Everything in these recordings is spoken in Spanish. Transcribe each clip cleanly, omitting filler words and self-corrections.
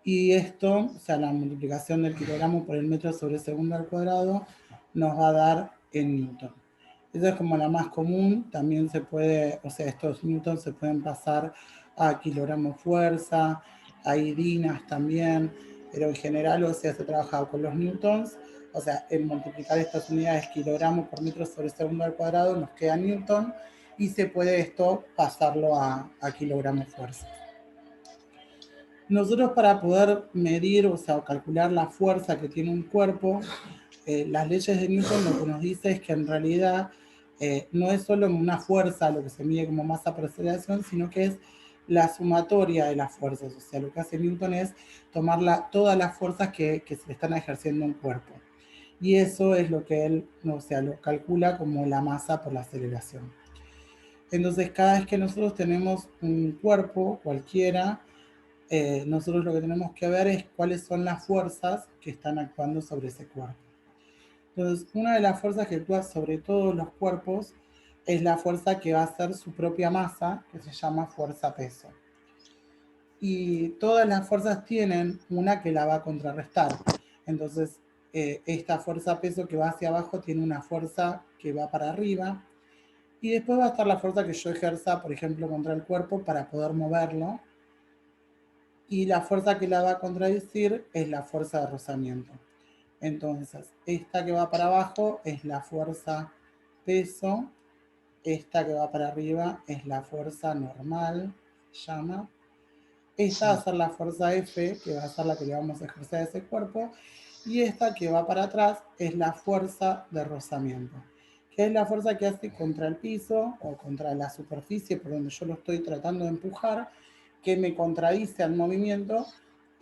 Y esto, o sea, la multiplicación del kilogramo por el metro sobre segundo al cuadrado, nos va a dar en newton. Esa es como la más común. También se puede, o sea, estos newtons se pueden pasar a kilogramo fuerza, a irinas también, pero en general, o sea, se trabaja con los newtons. O sea, en multiplicar estas unidades kilogramo por metro sobre segundo al cuadrado nos queda newton, y se puede esto pasarlo a kilogramo fuerza. Nosotros, para poder medir, o sea, o calcular la fuerza que tiene un cuerpo, las leyes de Newton lo que nos dice es que en realidad no es solo una fuerza lo que se mide como masa por aceleración, sino que es la sumatoria de las fuerzas. O sea, lo que hace Newton es tomar todas las fuerzas que se le están ejerciendo a un cuerpo. Y eso es lo que él, o sea, lo calcula como la masa por la aceleración. Entonces, cada vez que nosotros tenemos un cuerpo cualquiera, nosotros lo que tenemos que ver es cuáles son las fuerzas que están actuando sobre ese cuerpo. Entonces, una de las fuerzas que actúa sobre todos los cuerpos es la fuerza que va a ser su propia masa, que se llama fuerza-peso. Y todas las fuerzas tienen una que la va a contrarrestar. Entonces, esta fuerza-peso que va hacia abajo tiene una fuerza que va para arriba, y después va a estar la fuerza que yo ejerza, por ejemplo, contra el cuerpo para poder moverlo, y la fuerza que la va a contradecir es la fuerza de rozamiento. Entonces, esta que va para abajo es la fuerza peso, esta que va para arriba es la fuerza normal, se llama. Esta va a ser la fuerza F, que va a ser la que le vamos a ejercer a ese cuerpo, y esta que va para atrás es la fuerza de rozamiento, que es la fuerza que hace contra el piso o contra la superficie por donde yo lo estoy tratando de empujar, que me contradice al movimiento,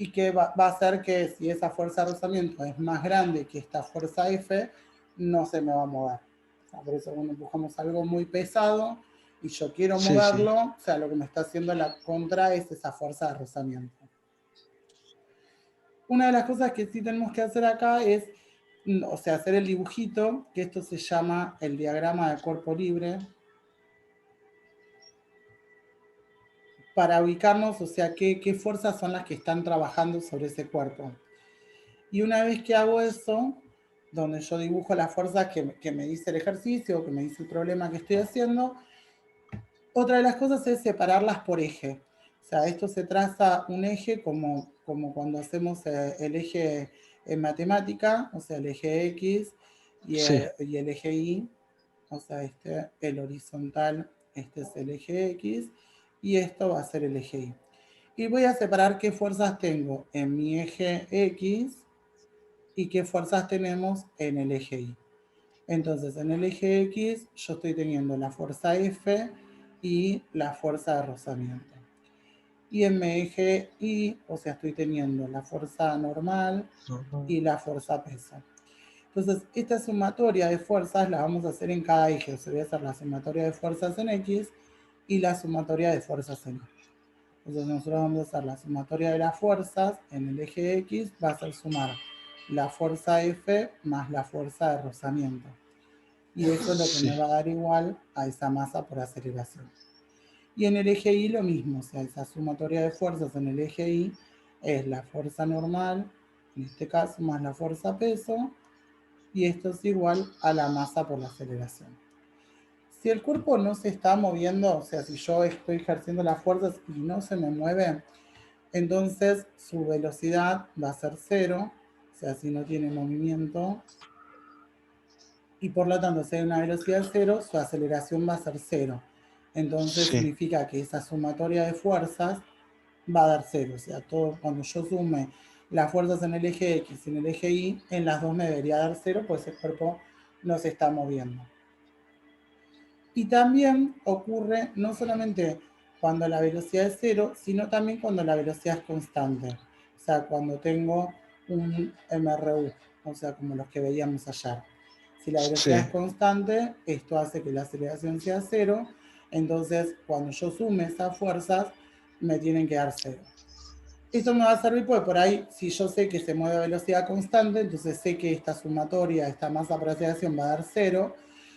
y que va a hacer que, si esa fuerza de rozamiento es más grande que esta fuerza F, no se me va a mover. O sea, por eso cuando empujamos algo muy pesado y yo quiero Sí, sí. moverlo, o sea, lo que me está haciendo la contra es esa fuerza de rozamiento. Una de las cosas que sí tenemos que hacer acá es, o sea, hacer el dibujito, que esto se llama el diagrama de cuerpo libre, para ubicarnos, o sea, qué fuerzas son las que están trabajando sobre ese cuerpo. Y una vez que hago eso, donde yo dibujo las fuerzas que me dice el ejercicio, que me dice el problema que estoy haciendo, otra de las cosas es separarlas por eje. O sea, esto se traza un eje como cuando hacemos el eje en matemática, o sea, el eje X Sí, y el eje Y. O sea, el horizontal, este es el eje X, y esto va a ser el eje Y. Y voy a separar qué fuerzas tengo en mi eje X y qué fuerzas tenemos en el eje Y. Entonces, en el eje X yo estoy teniendo la fuerza F y la fuerza de rozamiento. Y en mi eje Y, o sea, estoy teniendo la fuerza normal normal. y la fuerza peso. Entonces, esta sumatoria de fuerzas la vamos a hacer en cada eje. O sea, voy a hacer la sumatoria de fuerzas en X y la sumatoria de fuerzas en Y. Entonces, nosotros vamos a hacer la sumatoria de las fuerzas en el eje X, va a ser sumar la fuerza F más la fuerza de rozamiento. Y eso es lo que Sí, me va a dar igual a esa masa por aceleración. Y en el eje Y lo mismo, o sea, esa sumatoria de fuerzas en el eje Y es la fuerza normal, en este caso, más la fuerza peso, y esto es igual a la masa por la aceleración. Si el cuerpo no se está moviendo, o sea, si yo estoy ejerciendo las fuerzas y no se me mueve, entonces su velocidad va a ser cero, o sea, si no tiene movimiento, y por lo tanto, si hay una velocidad cero, su aceleración va a ser cero. Entonces sí. significa que esa sumatoria de fuerzas va a dar cero. O sea, todo, cuando yo sume las fuerzas en el eje X y en el eje Y, en las dos me debería dar cero, pues el cuerpo no se está moviendo. Y también ocurre no solamente cuando la velocidad es cero, sino también cuando la velocidad es constante. O sea, cuando tengo un MRU, o sea, como los que veíamos ayer. Si la velocidad Sí, es constante, esto hace que la aceleración sea cero. Entonces, cuando yo sume esas fuerzas, me tienen que dar cero. Esto me va a servir porque por ahí, si yo sé que se mueve a velocidad constante, entonces sé que esta sumatoria, esta masa por aceleración va a dar cero.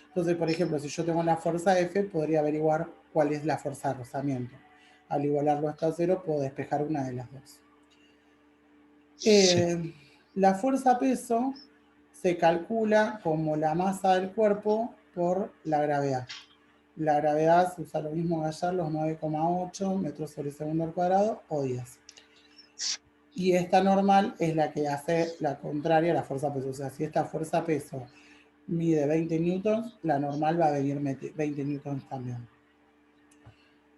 Entonces, por ejemplo, si yo tengo la fuerza F, podría averiguar cuál es la fuerza de rozamiento. Al igualarlo hasta cero, puedo despejar una de las dos. Sí. La fuerza peso se calcula como la masa del cuerpo por la gravedad. La gravedad se usa lo mismo que ayer, los 9,8 metros sobre segundo al cuadrado o 10. Y esta normal es la que hace la contraria a la fuerza peso. O sea, si esta fuerza peso mide 20 newtons, la normal va a venir 20 newtons también.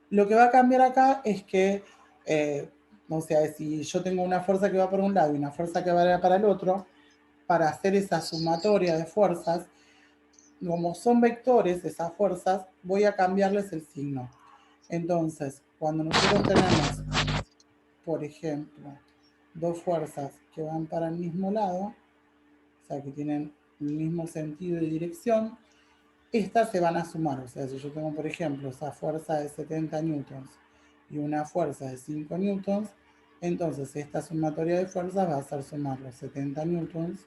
Lo que va a cambiar acá es que, o sea, si yo tengo una fuerza que va para un lado y una fuerza que va para el otro, para hacer esa sumatoria de fuerzas, como son vectores esas fuerzas, voy a cambiarles el signo. Entonces, cuando nosotros tenemos, por ejemplo, dos fuerzas que van para el mismo lado, o sea, que tienen el mismo sentido y dirección, estas se van a sumar. O sea, si yo tengo, por ejemplo, esa fuerza de 70 newtons y una fuerza de 5 newtons, entonces esta sumatoria de fuerzas va a ser sumar los 70 newtons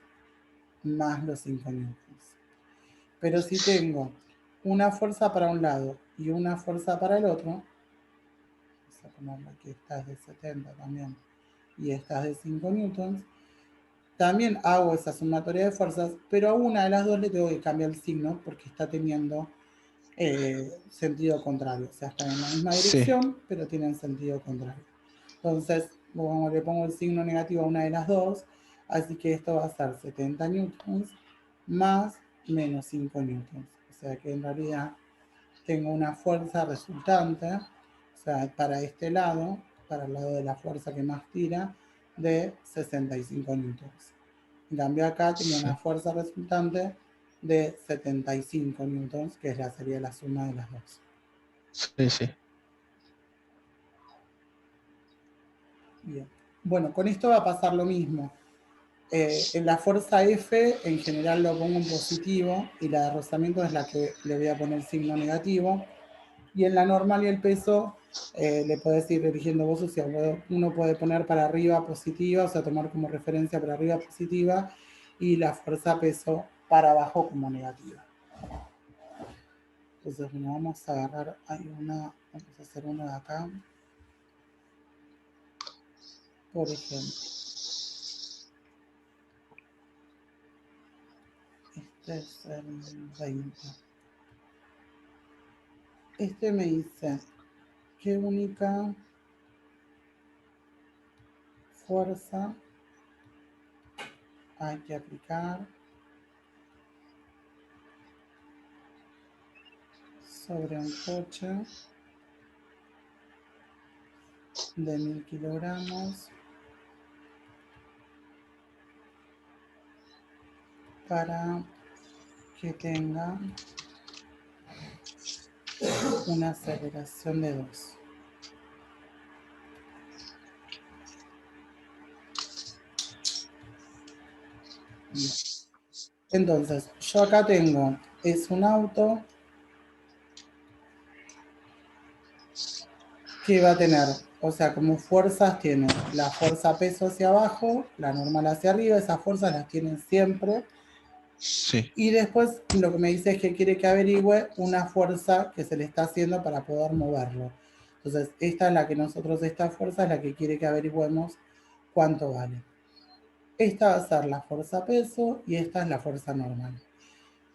más los 5 newtons. Pero si tengo una fuerza para un lado y una fuerza para el otro, vamos a ponerle que esta es de 70 también y esta es de 5 newtons, también hago esa sumatoria de fuerzas, pero a una de las dos le tengo que cambiar el signo porque está teniendo sentido contrario. O sea, están en la misma Sí. dirección, pero tienen sentido contrario. Entonces, como le pongo el signo negativo a una de las dos, así que esto va a ser 70 newtons más menos 5 newtons. O sea que en realidad tengo una fuerza resultante, o sea, para este lado, para el lado de la fuerza que más tira, de 65 newtons. En cambio acá tenía Sí. una fuerza resultante de 75 newtons, que sería la suma de las dos. Sí, sí. Bien. Bueno, con esto va a pasar lo mismo. En la fuerza F en general lo pongo en positivo y la de rozamiento es la que le voy a poner signo negativo. Y en la normal y el peso le puedes ir eligiendo vos, o sea, uno puede poner para arriba positiva, o sea, tomar como referencia para arriba positiva y la fuerza peso para abajo como negativa. Entonces, bueno, vamos a agarrar, vamos a hacer uno de acá, por ejemplo. Este es el 20. Este me dice, ¿qué única fuerza hay que aplicar sobre un coche de 1000 kilogramos para que tenga una aceleración de 2? Bien. Entonces, yo acá tengo, es un auto que va a tener, o sea, como fuerzas tiene la fuerza peso hacia abajo, la normal hacia arriba, esas fuerzas las tienen siempre. Sí. Y después lo que me dice es que quiere que averigüe una fuerza que se le está haciendo para poder moverlo. Entonces, esta fuerza es la que quiere que averigüemos cuánto vale. Esta va a ser la fuerza peso y esta es la fuerza normal.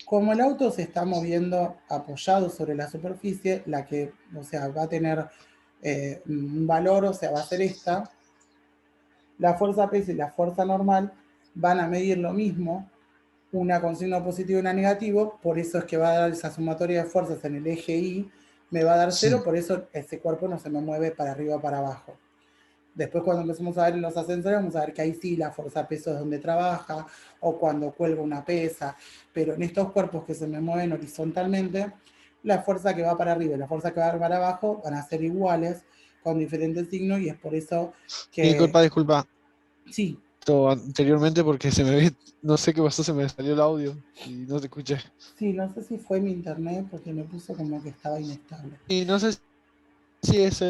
Como el auto se está moviendo apoyado sobre la superficie, la que, o sea, va a tener un valor, o sea, va a ser esta, la fuerza peso y la fuerza normal van a medir lo mismo, una con signo positivo y una negativo, por eso es que va a dar esa sumatoria de fuerzas en el eje Y, me va a dar Sí. cero, por eso ese cuerpo no se me mueve para arriba o para abajo. Después cuando empecemos a ver en los ascensores, vamos a ver que ahí sí la fuerza peso es donde trabaja, o cuando cuelga una pesa, pero en estos cuerpos que se me mueven horizontalmente, la fuerza que va para arriba y la fuerza que va para abajo van a ser iguales, con diferentes signos, y es por eso que, Disculpa, disculpa. sí, Todo anteriormente porque se me ve, no sé qué pasó, se me salió el audio y no te escuché. sí, no sé si fue mi internet porque me puso como que estaba inestable. Y no sé si es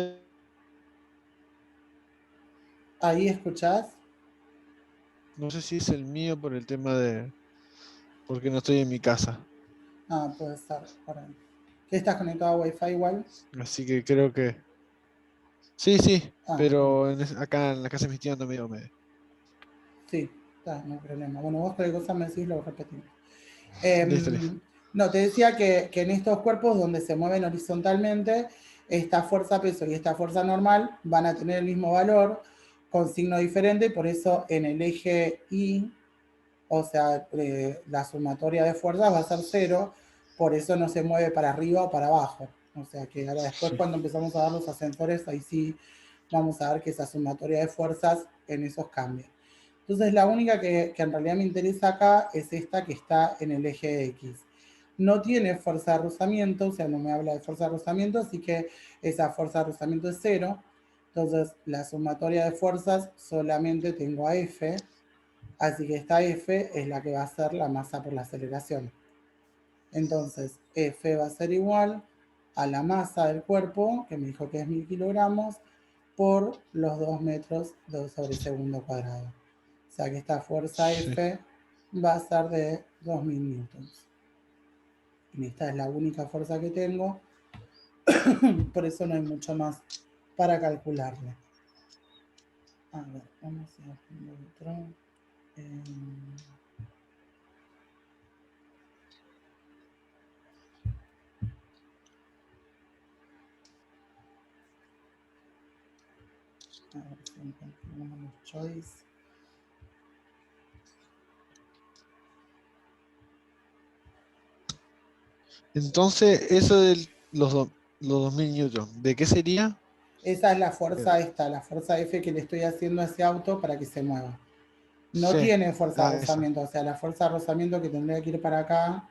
Ahí escuchás. no sé si es el mío por el tema de, porque no estoy en mi casa. Ah, puede ser. Por ahí. ¿Qué estás conectado a Wi-Fi igual? Así que creo que sí, sí, Ah, bien. pero acá en la casa de mis tíos no me dio medio. Sí, está, no hay problema. Bueno, vos cualquier cosa me decís, lo repetimos. Listo, listo. No, te decía que en estos cuerpos donde se mueven horizontalmente, esta fuerza peso y esta fuerza normal van a tener el mismo valor con signo diferente, por eso en el eje Y, o sea, la sumatoria de fuerzas va a ser 0, por eso no se mueve para arriba o para abajo. O sea que ahora después Sí. cuando empezamos a dar los ascensores, ahí sí vamos a ver que esa sumatoria de fuerzas en esos cambia. Entonces la única que en realidad me interesa acá es esta que está en el eje X. No tiene fuerza de rozamiento, o sea, no me habla de fuerza de rozamiento, así que esa fuerza de rozamiento es 0. Entonces la sumatoria de fuerzas solamente tengo a F, así que esta F es la que va a ser la masa por la aceleración. Entonces F va a ser igual a la masa del cuerpo, que me dijo que es 1000 kilogramos, por los 2 metros sobre segundo cuadrado. O sea que esta fuerza Sí. F va a ser de 2000 newtons. Y esta es la única fuerza que tengo, por eso no hay mucho más para calcularle. A ver, vamos a hacer otro. A ver si encontramos los choice. Entonces, eso de los 2000 newtons, ¿de qué sería? Esa es la Eh, fuerza esta, la fuerza F que le estoy haciendo a ese auto para que se mueva. No Sí. tiene fuerza de Ah, esa. rozamiento, o sea, la fuerza de rozamiento que tendría que ir para acá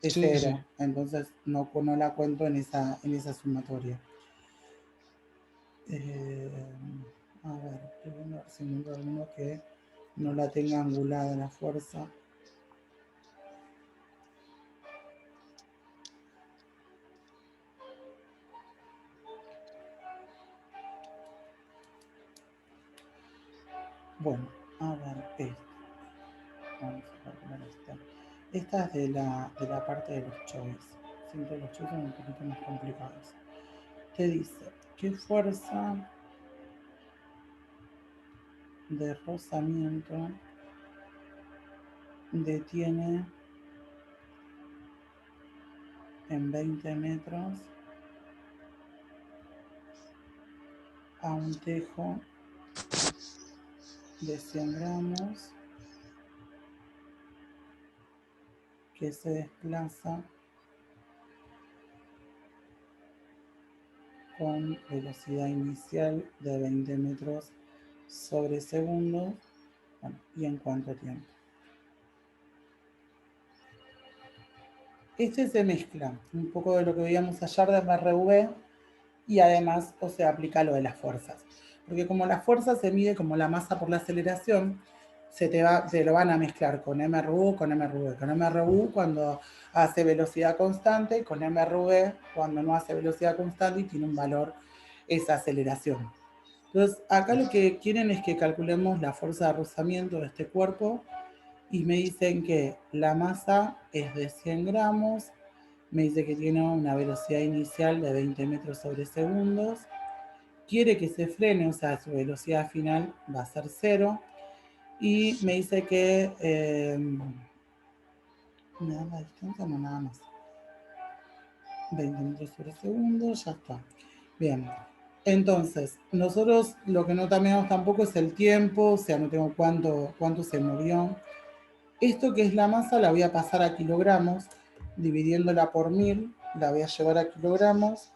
es Sí, sí. 0. Entonces no la cuento en esa sumatoria. A ver, estoy viendo a ver si encuentro alguno que no la tenga angulada la fuerza. Bueno, a ver, esta. Vamos a calcular esta. Esta es de la parte de los choice. Siempre los choice son un poquito más complicados. Te dice, ¿qué fuerza de rozamiento detiene en 20 metros a un tejo de 100 gramos que se desplaza con velocidad inicial de 20 metros sobre segundo? Bueno, ¿y en cuánto tiempo? Este se mezcla un poco de lo que veíamos ayer de MRV y además, o sea, aplica lo de las fuerzas. Porque como la fuerza se mide como la masa por la aceleración, se lo van a mezclar con MRU, con MRV. Con MRU cuando hace velocidad constante y con MRV cuando no hace velocidad constante y tiene un valor esa aceleración. Entonces, acá lo que quieren es que calculemos la fuerza de rozamiento de este cuerpo y me dicen que la masa es de 100 gramos, me dice que tiene una velocidad inicial de 20 metros sobre segundos, quiere que se frene, o sea, su velocidad final va a ser 0, y me dice que me da la distancia, no nada más, 20 metros sobre segundo, ya está. Bien, entonces, nosotros lo que no cambiamos tampoco es el tiempo, o sea, no tengo cuánto se movió. Esto que es la masa la voy a pasar a kilogramos, dividiéndola por 1000, la voy a llevar a kilogramos,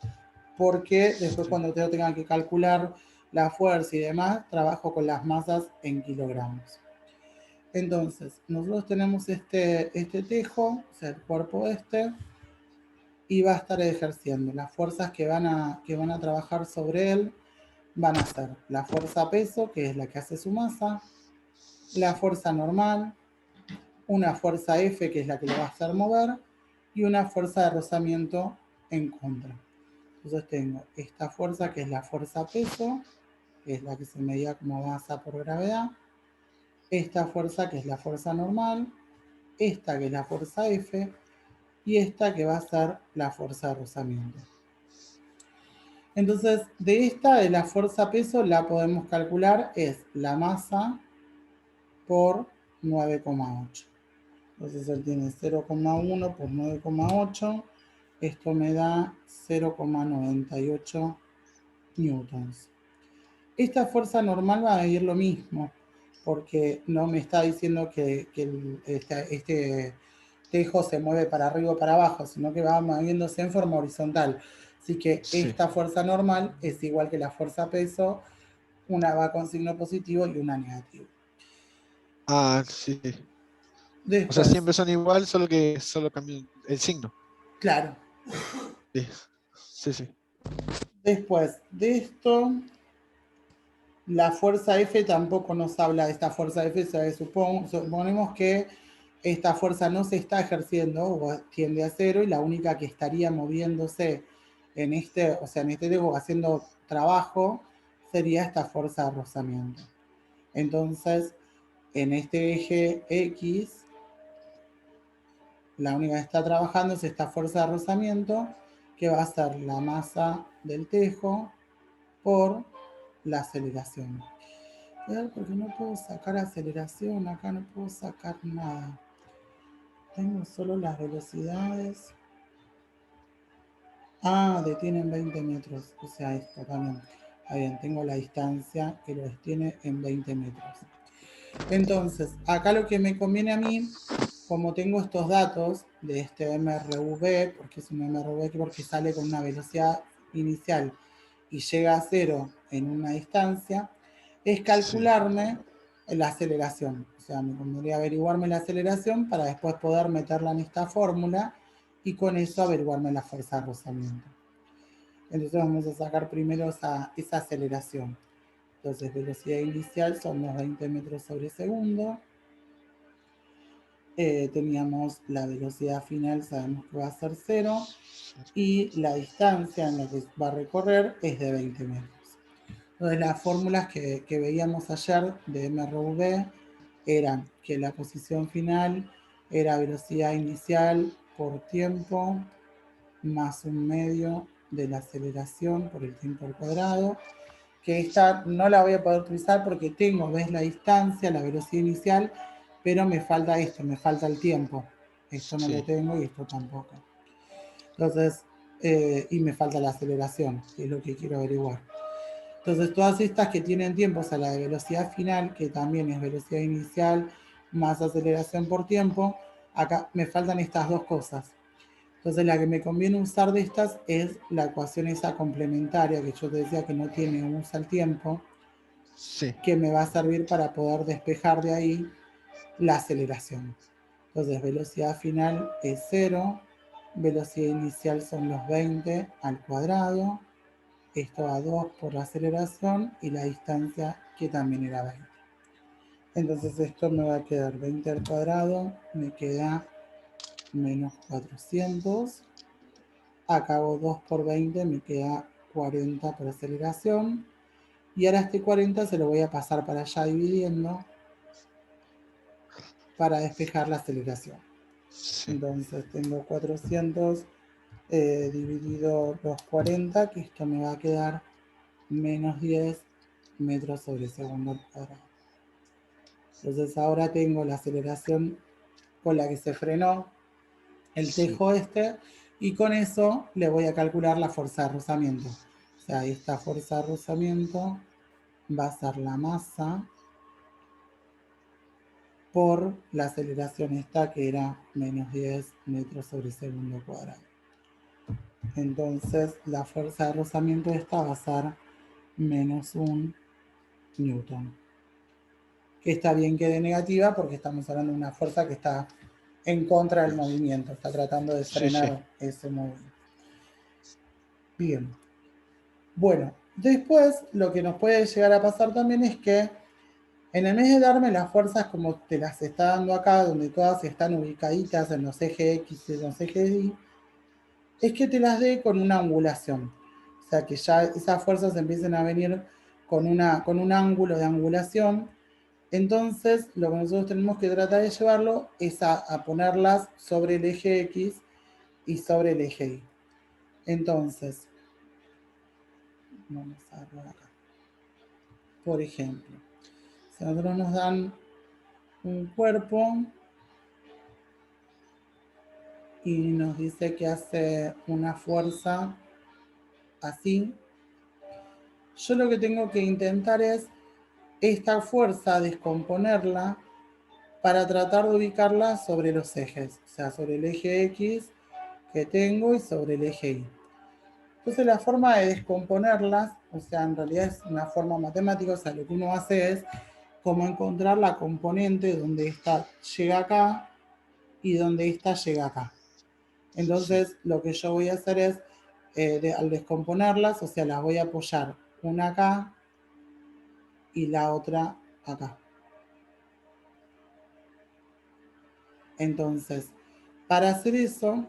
porque después Sí. cuando tenga que calcular la fuerza y demás, trabajo con las masas en kilogramos. Entonces, nosotros tenemos este tejo, o sea, el cuerpo este, y va a estar ejerciendo. Las fuerzas que van a trabajar sobre él van a ser la fuerza peso, que es la que hace su masa, la fuerza normal, una fuerza F, que es la que lo va a hacer mover, y una fuerza de rozamiento en contra. Entonces tengo esta fuerza, que es la fuerza peso, que es la que se medía como masa por gravedad, esta fuerza, que es la fuerza normal, esta, que es la fuerza F, y esta, que va a ser la fuerza de rozamiento. Entonces, de la fuerza peso, la podemos calcular, es la masa por 9,8. Entonces él tiene 0,1 por 9,8. Esto me da 0,98 newtons. Esta fuerza normal va a medir lo mismo, porque no me está diciendo que este tejo se mueve para arriba o para abajo, sino que va moviéndose en forma horizontal. Así que Sí. esta fuerza normal es igual que la fuerza peso, una va con signo positivo y una negativo. Ah, sí. O sea, Después, siempre son igual, solo cambian el signo. claro, Sí, sí, sí. después de esto, la fuerza F tampoco nos habla de esta fuerza F, suponemos que esta fuerza no se está ejerciendo o tiende a cero y la única que estaría moviéndose en o sea, en este dedo haciendo trabajo sería esta fuerza de rozamiento. Entonces, en este eje X, la única que está trabajando es esta fuerza de rozamiento, que va a ser la masa del tejo por la aceleración. Porque no puedo sacar aceleración, acá no puedo sacar nada. Tengo solo las velocidades. Ah, detienen 20 metros. O sea, esto también. Está bien, tengo la distancia que lo detiene en 20 metros. Entonces, acá lo que me conviene a mí, como tengo estos datos de este MRV, porque es un MRV porque sale con una velocidad inicial y llega a cero en una distancia, es Sí. calcularme la aceleración. O sea, me convendría averiguarme la aceleración para después poder meterla en esta fórmula y con eso averiguarme la fuerza de rozamiento. Entonces vamos a sacar primero esa aceleración. Entonces, velocidad inicial son los 20 metros sobre segundo. Teníamos la velocidad final, sabemos que va a ser 0. Y la distancia en la que va a recorrer es de 20 metros. Entonces, las fórmulas que veíamos ayer de MRV eran que la posición final era velocidad inicial por tiempo más un medio de la aceleración por el tiempo al cuadrado, que esta no la voy a poder utilizar porque tengo, ves la distancia, la velocidad inicial, pero me falta esto, me falta el tiempo. Esto no lo Sí. tengo y esto tampoco. Entonces, y me falta la aceleración, que es lo que quiero averiguar. Entonces, todas estas que tienen tiempo, o sea, la de velocidad final, que también es velocidad inicial más aceleración por tiempo, acá me faltan estas dos cosas. Entonces, la que me conviene usar de estas es la ecuación esa complementaria que yo te decía que no tiene usa el tiempo, Sí. que me va a servir para poder despejar de ahí la aceleración. Entonces, velocidad final es 0, velocidad inicial son los 20 al cuadrado, esto a 2 por la aceleración y la distancia que también era 20. Entonces esto me va a quedar 20 al cuadrado, me queda menos 400. Acabo 2 por 20, me queda 40 por aceleración. Y ahora este 40 se lo voy a pasar para allá dividiendo para despejar la aceleración. Sí. Entonces tengo 400 dividido los 40, que esto me va a quedar menos 10 metros sobre segundo al cuadrado. Entonces ahora tengo la aceleración con la que se frenó el Sí. tejo este y con eso le voy a calcular la fuerza de rozamiento. O sea, esta fuerza de rozamiento va a ser la masa por la aceleración esta que era menos 10 metros sobre segundo cuadrado. Entonces la fuerza de rozamiento esta va a ser menos 1 newton. Que está bien que de negativa porque estamos hablando de una fuerza que está en contra del movimiento, está tratando de Sí, sí. frenar ese movimiento. Bien. Bueno, después lo que nos puede llegar a pasar también es que en el vez de darme las fuerzas como te las está dando acá, donde todas están ubicaditas en los ejes X y en los ejes Y, es que te las dé con una angulación. O sea, que ya esas fuerzas empiecen a venir con un ángulo de angulación. Entonces, lo que nosotros tenemos que tratar de llevarlo es a ponerlas sobre el eje X y sobre el eje Y. Entonces, vamos a verlo acá. Por ejemplo, si a nosotros nos dan un cuerpo y nos dice que hace una fuerza así. Yo lo que tengo que intentar es esta fuerza descomponerla para tratar de ubicarla sobre los ejes, o sea, sobre el eje X que tengo y sobre el eje Y. Entonces la forma de descomponerlas, o sea, en realidad es una forma matemática, o sea, lo que uno hace es como encontrar la componente donde esta llega acá y donde esta llega acá. Entonces lo que yo voy a hacer es, al descomponerlas, o sea, las voy a apoyar una acá y la otra acá. Entonces, para hacer eso,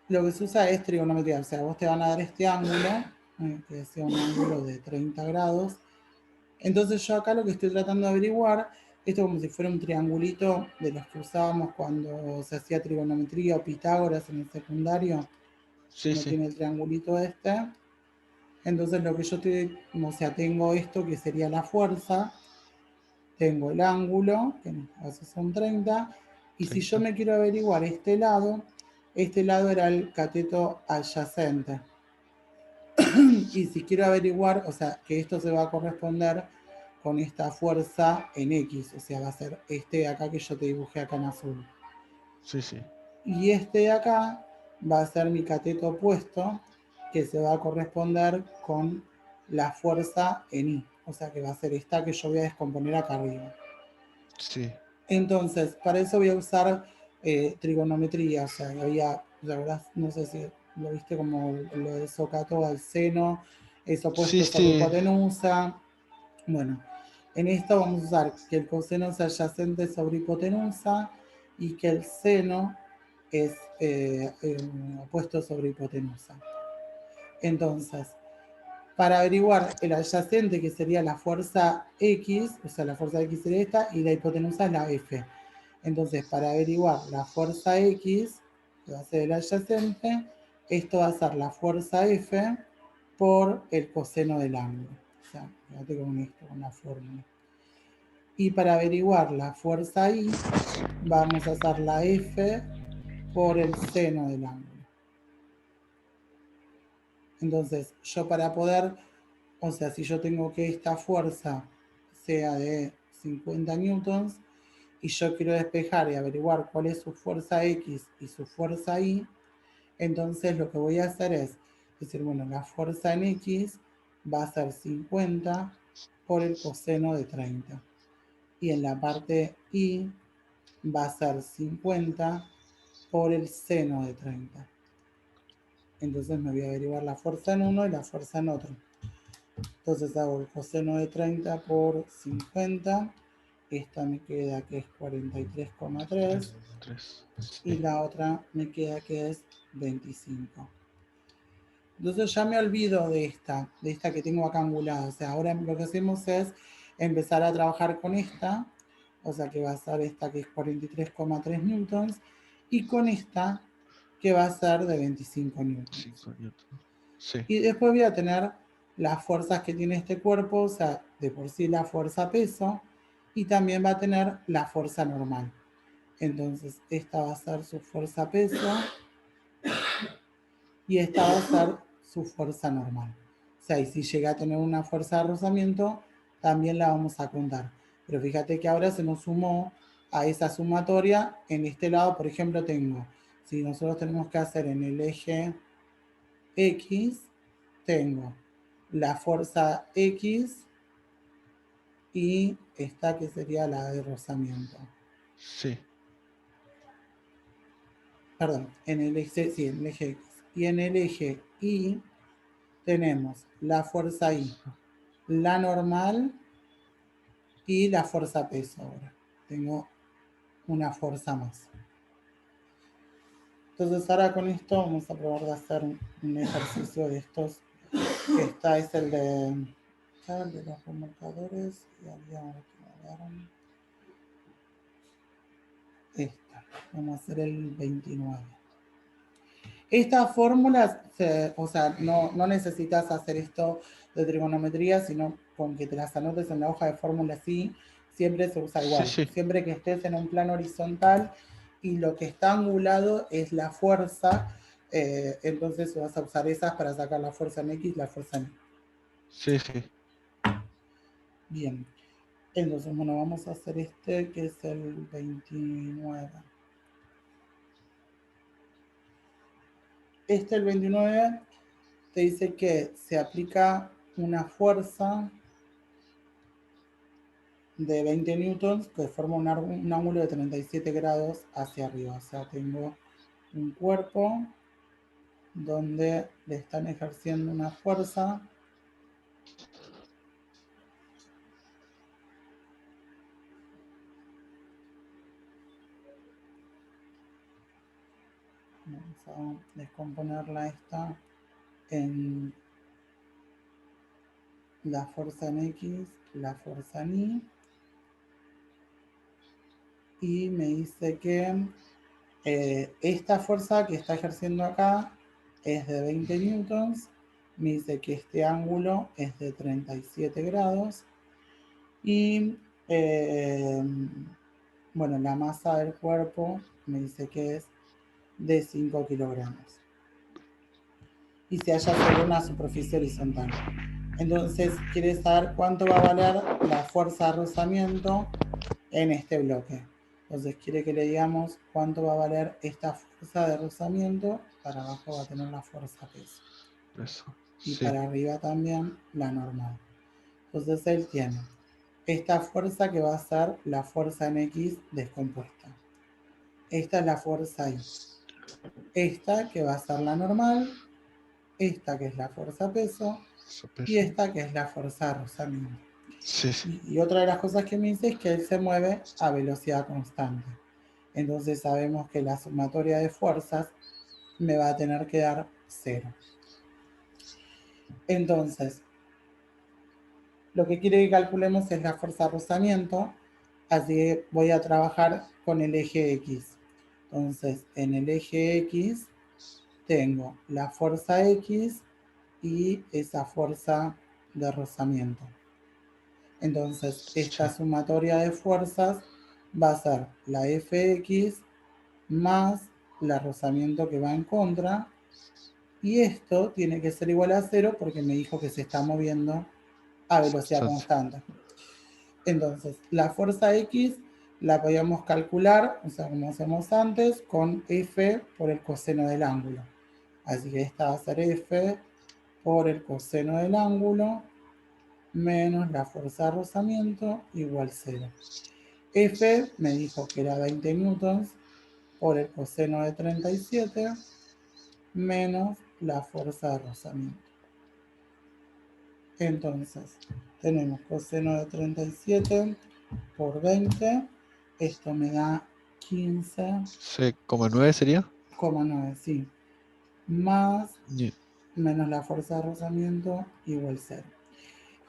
lo que se usa es trigonometría. O sea, vos te van a dar este ángulo, que sea un ángulo de 30 grados. Entonces yo acá lo que estoy tratando de averiguar, esto como si fuera un triangulito de los que usábamos cuando se hacía trigonometría o Pitágoras en el secundario. Sí, Uno sí. tiene el triangulito este. Entonces lo que yo o sea, tengo esto que sería la fuerza, tengo el ángulo, que en este caso son 30, y si yo 30. me quiero averiguar este lado era el cateto adyacente. Y si quiero averiguar, o sea, que esto se va a corresponder con esta fuerza en X, o sea, va a ser este de acá que yo te dibujé acá en azul. Sí, sí. Y este de acá va a ser mi cateto opuesto, que se va a corresponder con la fuerza en Y, o sea, que va a ser esta que yo voy a descomponer acá arriba. Sí. Entonces, para eso voy a usar trigonometría, o sea, la verdad, no sé si lo viste como lo de Socato al seno, es Sí, opuesto sobre sí. hipotenusa. Bueno, en esto vamos a usar que el coseno es adyacente sobre hipotenusa y que el seno es opuesto sobre hipotenusa. Entonces, para averiguar el adyacente, que sería la fuerza X, o sea, la fuerza X sería esta, y la hipotenusa es la F. Entonces, para averiguar la fuerza X, que va a ser el adyacente, esto va a ser la fuerza F por el coseno del ángulo. O sea, fíjate con esto, con la fórmula. Y para averiguar la fuerza I, vamos a hacer la F por el seno del ángulo. Entonces, yo para poder, o sea, si yo tengo que esta fuerza sea de 50 newtons y yo quiero despejar y averiguar cuál es su fuerza X y su fuerza Y, entonces lo que voy a hacer es decir, bueno, la fuerza en X va a ser 50 por el coseno de 30. Y en la parte Y va a ser 50 por el seno de 30. Entonces me voy a averiguar la fuerza en uno y la fuerza en otro. Entonces hago el coseno de 30 por 50. Esta me queda que es 43,3. 3. Y Sí. la otra me queda que es 25. Entonces ya me olvido de esta que tengo acá angulada. O sea, ahora lo que hacemos es empezar a trabajar con esta. O sea, que va a ser esta que es 43,3 newtons. Y con esta que va a ser de 25 newtons. 5 newton. Sí. Y después voy a tener las fuerzas que tiene este cuerpo, o sea, de por sí la fuerza peso, y también va a tener la fuerza normal. Entonces, esta va a ser su fuerza peso y esta va a ser su fuerza normal. O sea, y si llega a tener una fuerza de rozamiento, también la vamos a contar. Pero fíjate que ahora se nos sumó a esa sumatoria. En este lado, por ejemplo, tengo, si nosotros tenemos que hacer en el eje X, tengo la fuerza X y esta que sería la de rozamiento. Sí. Perdón, en el eje, sí, en el eje X. Y en el eje Y tenemos la fuerza I, la normal y la fuerza peso ahora. Tengo una fuerza más. Entonces ahora con esto vamos a probar de hacer un ejercicio de estos, que está, es el de los remolcadores y había otro. Esta, vamos a hacer el 29. Estas fórmulas, o sea, no necesitas hacer esto de trigonometría, sino con que te las anotes en la hoja de fórmulas sí, siempre se usa Sí, igual. sí. Siempre que estés en un plano horizontal y lo que está angulado es la fuerza, entonces vas a usar esas para sacar la fuerza en X y la fuerza en Y. Sí, sí. Bien, entonces, bueno, vamos a hacer este que es el 29. El 29 te dice que se aplica una fuerza de 20 newtons que forma un ángulo de 37 grados hacia arriba. O sea, tengo un cuerpo donde le están ejerciendo una fuerza vamos a descomponerla esta en la fuerza en X, la fuerza en Y me dice que esta fuerza que está ejerciendo acá es de 20 newtons, me dice que este ángulo es de 37 grados y bueno, la masa del cuerpo me dice que es de 5 kilogramos y se halla sobre una superficie horizontal. Entonces quiere saber cuánto va a valer la fuerza de rozamiento en este bloque. Entonces quiere que le digamos cuánto va a valer esta fuerza de rozamiento. Para abajo va a tener la fuerza peso. Eso. Y Sí. para arriba también la normal. Entonces él tiene esta fuerza que va a ser la fuerza en X descompuesta. Esta es la fuerza Y. Esta que va a ser la normal. Esta que es la fuerza peso. Eso Y peso. esta que es la fuerza de rozamiento. Sí, sí. Y otra de las cosas que me dice es que él se mueve a velocidad constante. Entonces sabemos que la sumatoria de fuerzas me va a tener que dar 0. Entonces, lo que quiere que calculemos es la fuerza de rozamiento, así que voy a trabajar con el eje X. Entonces, en el eje X tengo la fuerza X y esa fuerza de rozamiento. Entonces, esta Sí. sumatoria de fuerzas va a ser la Fx más el rozamiento que va en contra. Y esto tiene que ser igual a 0 porque me dijo que se está moviendo a velocidad Constante. constante. Entonces, la fuerza X la podíamos calcular, o sea, como hacemos antes, con F por el coseno del ángulo. Así que esta va a ser F por el coseno del ángulo menos la fuerza de rozamiento igual 0. F me dijo que era 20 newtons por el coseno de 37 menos la fuerza de rozamiento. Entonces, tenemos coseno de 37 por 20. Esto me da 6,9 sería. 15,9, sí. Más Y- menos la fuerza de rozamiento igual 0.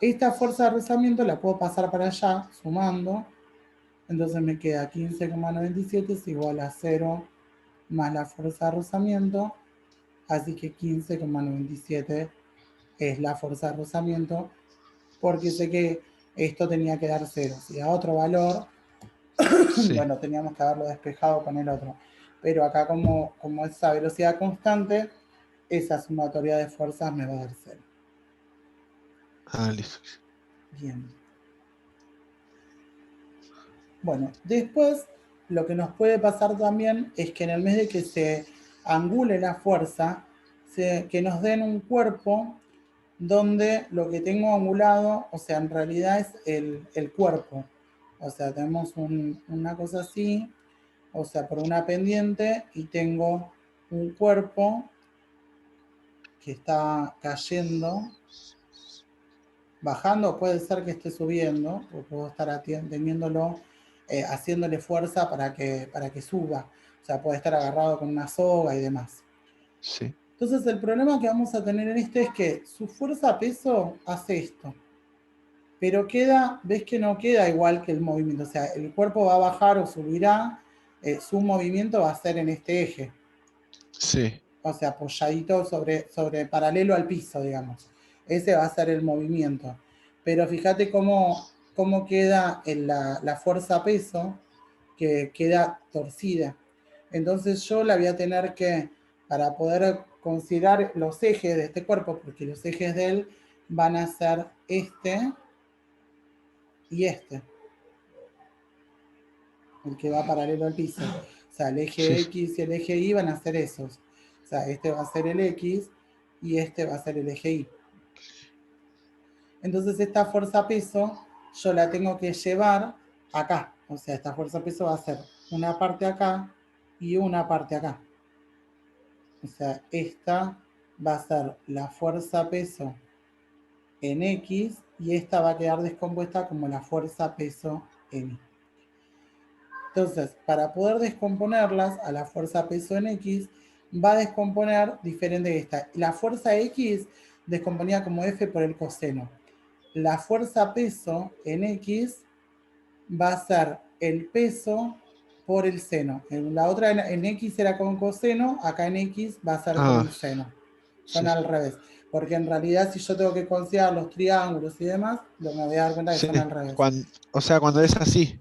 Esta fuerza de rozamiento la puedo pasar para allá, sumando. Entonces me queda 15,97 es igual a 0 más la fuerza de rozamiento. Así que 15,97 es la fuerza de rozamiento, porque sé que esto tenía que dar 0. Si da otro valor, Sí. bueno, teníamos que haberlo despejado con el otro. Pero acá como es a velocidad constante, esa sumatoria de fuerzas me va a dar 0. Ah, listo. Bien. Bueno, después lo que nos puede pasar también es que en el mes de que se angule la fuerza, que nos den un cuerpo donde lo que tengo angulado, o sea, en realidad es el cuerpo. O sea, tenemos una cosa así, o sea, por una pendiente y tengo un cuerpo que está cayendo, bajando, puede ser que esté subiendo, o puedo estar teniéndolo, haciéndole fuerza para que suba. O sea, puede estar agarrado con una soga y demás. Sí. Entonces el problema que vamos a tener en este es que su fuerza-peso hace esto. Pero ves que no queda igual que el movimiento. O sea, el cuerpo va a bajar o subirá, su movimiento va a ser en este eje. Sí. O sea, apoyadito sobre paralelo al piso, digamos. Ese va a ser el movimiento. Pero fíjate cómo cómo queda la fuerza peso, que queda torcida. Entonces yo la voy a tener que, para poder considerar los ejes de este cuerpo, porque los ejes de él van a ser este y este, el que va paralelo al piso. O sea, el eje Sí, X y el eje Y van a ser esos. O sea, este va a ser el X y este va a ser el eje Y. Entonces esta fuerza peso yo la tengo que llevar acá. O sea, esta fuerza peso va a ser una parte acá y una parte acá. O sea, esta va a ser la fuerza peso en X y esta va a quedar descompuesta como la fuerza peso en Y. Entonces, para poder descomponerlas a la fuerza peso en X, va a descomponer diferente de esta. La fuerza X descomponía como F por el coseno. La fuerza peso en X va a ser el peso por el seno. En la otra en X era con coseno, acá en X va a ser con ah, el seno. Son sí, al revés. Porque en realidad si yo tengo que considerar los triángulos y demás, me voy a dar cuenta que sí. son al revés. O sea, cuando es así.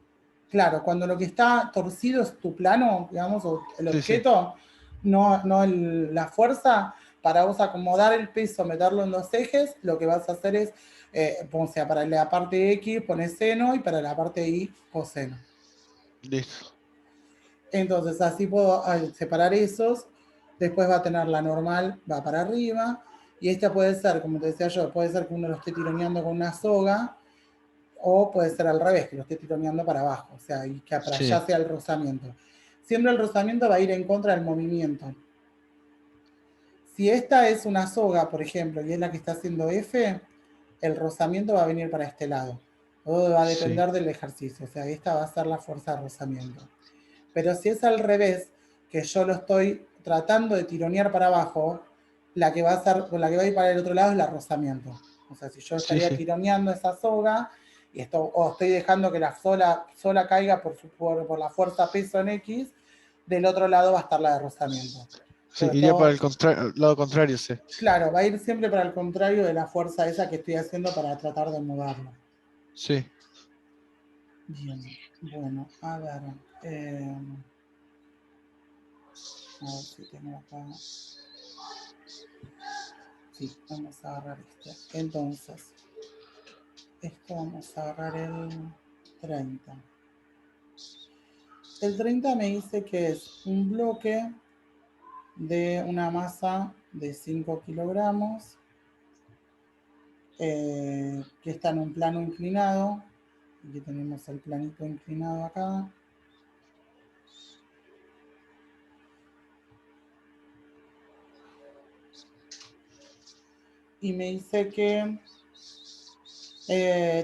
Claro, cuando lo que está torcido es tu plano, digamos, o el Sí, sí, objeto, no la fuerza, para vos acomodar el peso, meterlo en los ejes, lo que vas a hacer es, o sea, para la parte X pones seno y para la parte Y coseno. listo. Entonces así puedo separar esos, después va a tener la normal, va para arriba, y esta puede ser, como te decía yo, puede ser que uno lo esté tironeando con una soga, o puede ser al revés, que lo esté tironeando para abajo, o sea, y que para Sí, allá sea el rozamiento. Siempre el rozamiento va a ir en contra del movimiento. Si esta es una soga, por ejemplo, y es la que está haciendo F, el rozamiento va a venir para este lado. Todo va a sí, depender del ejercicio, o sea, esta va a ser la fuerza de rozamiento. Pero si es al revés, que yo lo estoy tratando de tironear para abajo, la que va a ser, la que va a ir para el otro lado es el rozamiento. O sea, si yo sí, estaría sí, tironeando esa soga o estoy dejando que la sola caiga por la fuerza peso en X, del otro lado va a estar la de rozamiento. sí. Entonces Iría para todo, el lado contrario, sí. claro, va a ir siempre para el contrario de la fuerza esa que estoy haciendo para tratar de moverlo. Sí. Bien, bueno, a ver. A ver si tengo acá. Sí, vamos a agarrar este. Entonces, esto vamos a agarrar el 30. El 30 me dice que es un bloque de una masa de 5 kilogramos que está en un plano inclinado. Aquí tenemos el planito inclinado acá. Y me dice que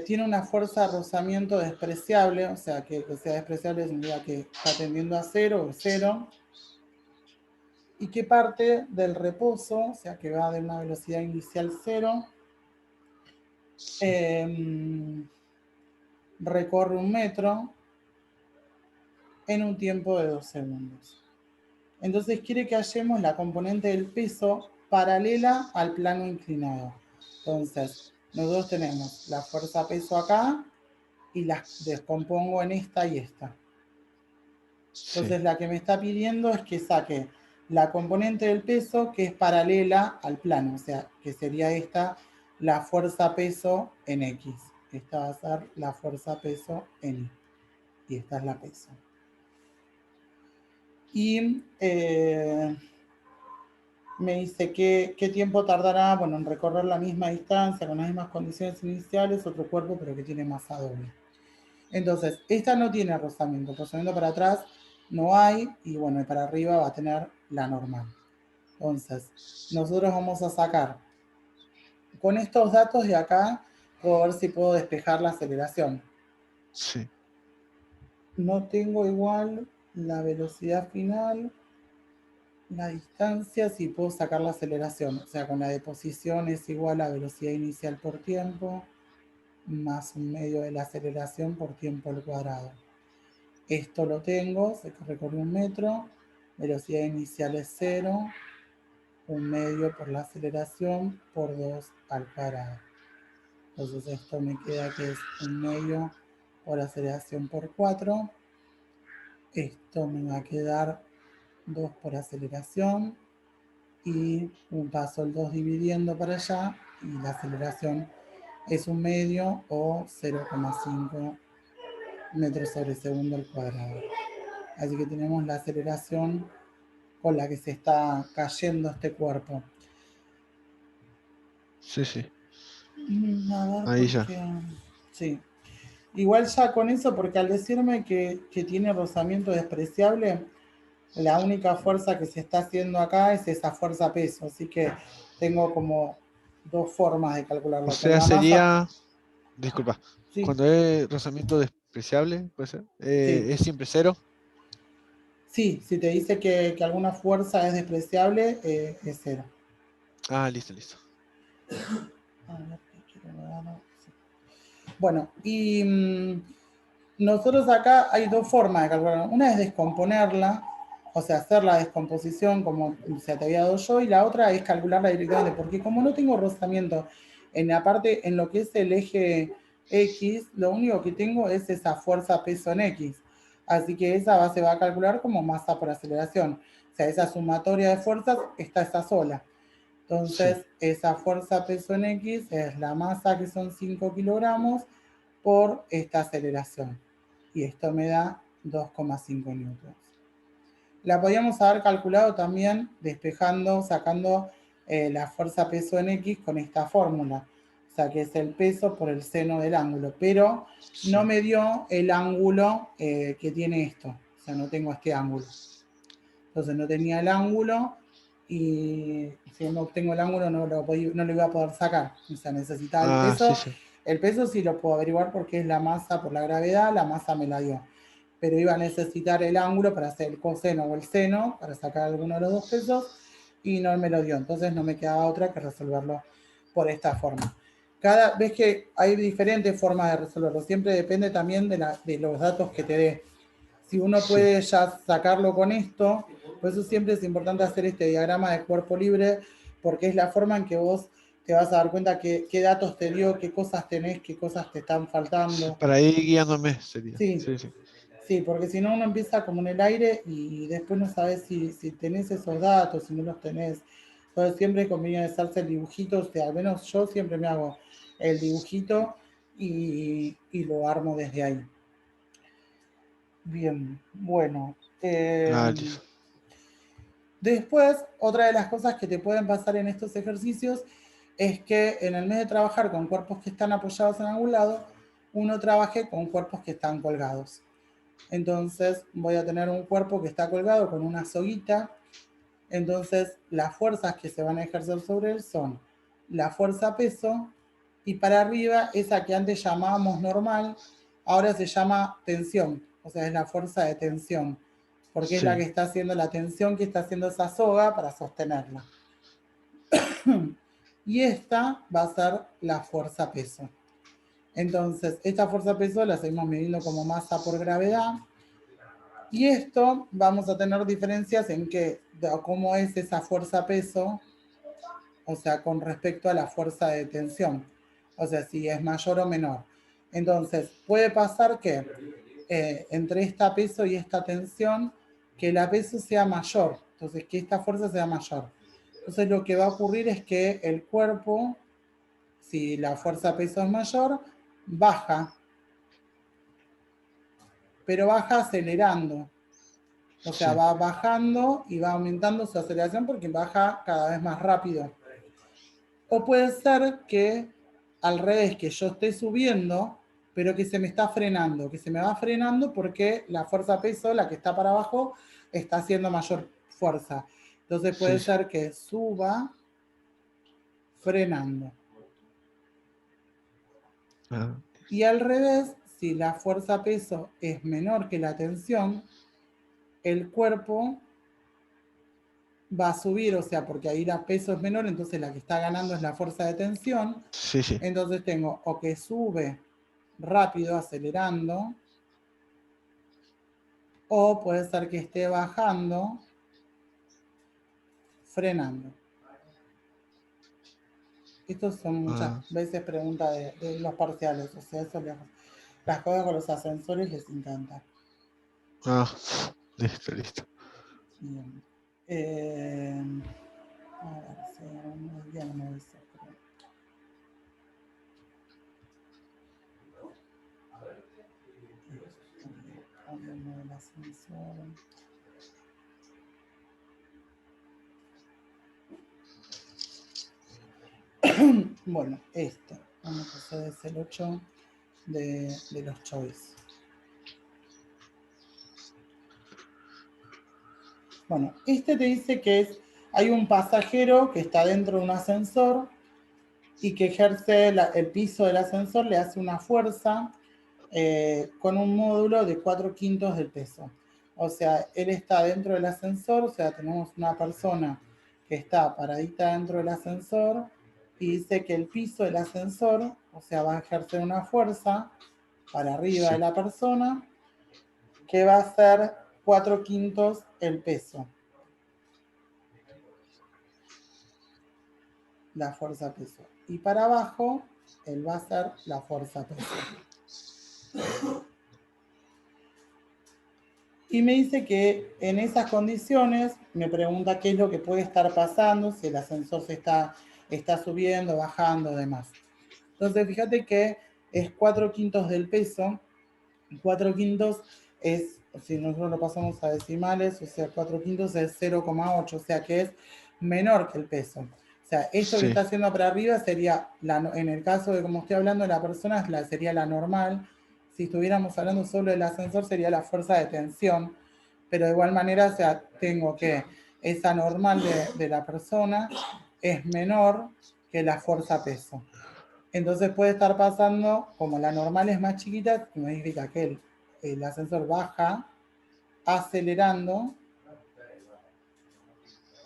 tiene una fuerza de rozamiento despreciable, o sea, que sea despreciable significa que está tendiendo a cero o cero, y que parte del reposo, o sea, que va de una velocidad inicial cero, Sí. eh, recorre 1 metro en un tiempo de 2 segundos. Entonces quiere que hallemos la componente del peso paralela al plano inclinado. Entonces, nosotros tenemos la fuerza peso acá y las descompongo en esta y esta. Sí. Entonces la que me está pidiendo es que saque la componente del peso que es paralela al plano, o sea, que sería esta la fuerza peso en X. Esta va a ser la fuerza peso en Y. Y esta es la peso. Y me dice qué tiempo tardará, bueno, en recorrer la misma distancia, con las mismas condiciones iniciales, otro cuerpo, pero que tiene masa doble. Entonces, esta no tiene rozamiento para atrás no hay, y bueno, y para arriba va a tener la normal. Entonces, nosotros vamos a sacar, con estos datos de acá, puedo ver si puedo despejar la aceleración. Sí. No tengo igual la velocidad final, la distancia, si puedo sacar la aceleración. O sea, con la deposición es igual a velocidad inicial por tiempo, más un medio de la aceleración por tiempo al cuadrado. Esto lo tengo, se recorre 1 metro, velocidad inicial es 0, un medio por la aceleración por 2 al cuadrado. Entonces esto me queda que es 1/2 por aceleración por 4. Esto me va a quedar 2 por aceleración y un paso el 2 dividiendo para allá y la aceleración es 1/2 o 0,5 metros sobre segundo al cuadrado. Así que tenemos la aceleración con la que se está cayendo este cuerpo. Sí, sí. A ver, Ahí ya. porque... Sí. Igual ya con eso, porque al decirme que tiene rozamiento despreciable, la única fuerza que se está haciendo acá es esa fuerza peso. Así que tengo como dos formas de O calcularlo. Con sea, la masa... sería, disculpa, Sí, cuando es rozamiento despreciable, puede ser, sí. es siempre cero. Sí, si te dice que alguna fuerza es despreciable, es cero. Ah, listo, listo. A ver, ¿qué quiero ver? Sí. Bueno, y nosotros acá hay dos formas de calcular. Una es descomponerla, o sea, hacer la descomposición como se te había dado yo, y la otra es calcularla directamente, porque como no tengo rozamiento en la parte, en lo que es el eje X, lo único que tengo es esa fuerza peso en X. Así que esa se va a calcular como masa por aceleración. O sea, esa sumatoria de fuerzas está esa sola. Sí, Entonces, esa fuerza peso en X es la masa, que son 5 kilogramos, por esta aceleración. Y esto me da 2,5 newtons. La podíamos haber calculado también despejando, sacando la fuerza peso en X con esta fórmula. O sea, que es el peso por el seno del ángulo. Pero no sí. me dio el ángulo que tiene esto. O sea, no tengo este ángulo. Entonces no tenía el ángulo y si no obtengo el ángulo no lo iba a poder sacar. O sea, necesitaba el Ah, sí, peso. sí. El peso sí lo puedo averiguar porque es la masa por la gravedad, la masa me la dio. Pero iba a necesitar el ángulo para hacer el coseno o el seno, para sacar alguno de los dos pesos, y no me lo dio. Entonces no me quedaba otra que resolverlo por esta forma. Cada vez que hay diferentes formas de resolverlo, siempre depende también de los datos que te dé. Si uno Sí. puede ya sacarlo con esto, por eso siempre es importante hacer este diagrama de cuerpo libre, porque es la forma en que vos te vas a dar cuenta qué datos te dio, qué cosas tenés, qué cosas te están Sí, faltando. para ir guiándome sería. Sí, Sí, sí. sí, porque si no uno empieza como en el aire y después no sabes si tenés esos datos, si no los tenés. Entonces siempre conviene hacerse el dibujito, o sea, al menos yo siempre me hago el dibujito y lo armo desde ahí. Bien, bueno. Ah, listo. Después, otra de las cosas que te pueden pasar en estos ejercicios es que en el vez de trabajar con cuerpos que están apoyados en algún lado, uno trabaje con cuerpos que están colgados. Entonces voy a tener un cuerpo que está colgado con una soguita. Entonces las fuerzas que se van a ejercer sobre él son la fuerza peso, y para arriba esa que antes llamábamos normal, ahora se llama tensión, o sea, es la fuerza de tensión, porque es la que Sí. está haciendo la tensión que está haciendo esa soga para sostenerla. Y esta va a ser la fuerza peso. Entonces, esta fuerza peso la seguimos midiendo como masa por gravedad. Y esto vamos a tener diferencias en cómo es esa fuerza peso, o sea, con respecto a la fuerza de tensión. O sea, si es mayor o menor. Entonces, puede pasar que entre esta peso y esta tensión, que la peso sea mayor. Entonces, que esta fuerza sea mayor. Entonces, lo que va a ocurrir es que el cuerpo, si la fuerza peso es mayor, baja, pero baja acelerando. O sea, Sí. va bajando y va aumentando su aceleración porque baja cada vez más rápido. O puede ser que al revés, que yo esté subiendo, pero que se me está frenando, que se me va frenando porque la fuerza peso, la que está para abajo, está haciendo mayor fuerza. Entonces Sí, puede sí. ser que suba frenando. Ah, Y al revés, si la fuerza peso es menor que la tensión, el cuerpo va a subir, o sea, porque ahí la peso es menor, entonces la que está ganando es la fuerza de tensión. sí, sí. Entonces tengo o que sube rápido, acelerando, o puede ser que esté bajando, frenando. Estos son muchas veces preguntas de los parciales, o sea, eso las cosas con los ascensores les encanta. Listo. Bien. A ver, si ya no me dice. Hablando del ascensor. Bueno, vamos a hacer es el 8 de los choice. Bueno, te dice que hay un pasajero que está dentro de un ascensor y que ejerce el piso del ascensor, le hace una fuerza con un módulo de 4/5 del peso. O sea, él está dentro del ascensor, o sea, tenemos una persona que está paradita dentro del ascensor y dice que el piso del ascensor, o sea, va a ejercer una fuerza para arriba de la persona que va a ser 4/5 el peso. La fuerza peso. Y para abajo, él va a ser la fuerza peso. Y me dice que en esas condiciones, me pregunta qué es lo que puede estar pasando, si el ascensor está subiendo, bajando, demás. Entonces, fíjate que es 4/5 del peso. 4/5 es, si nosotros lo pasamos a decimales, o sea, 4/5 es 0,8, o sea que es menor que el peso. O sea, esto que está haciendo para arriba sería, en el caso de como estoy hablando de la persona, sería la normal. Si estuviéramos hablando solo del ascensor, sería la fuerza de tensión. Pero de igual manera, o sea, tengo que esa normal de la persona es menor que la fuerza peso. Entonces puede estar pasando, como la normal es más chiquita, significa que el ascensor baja acelerando,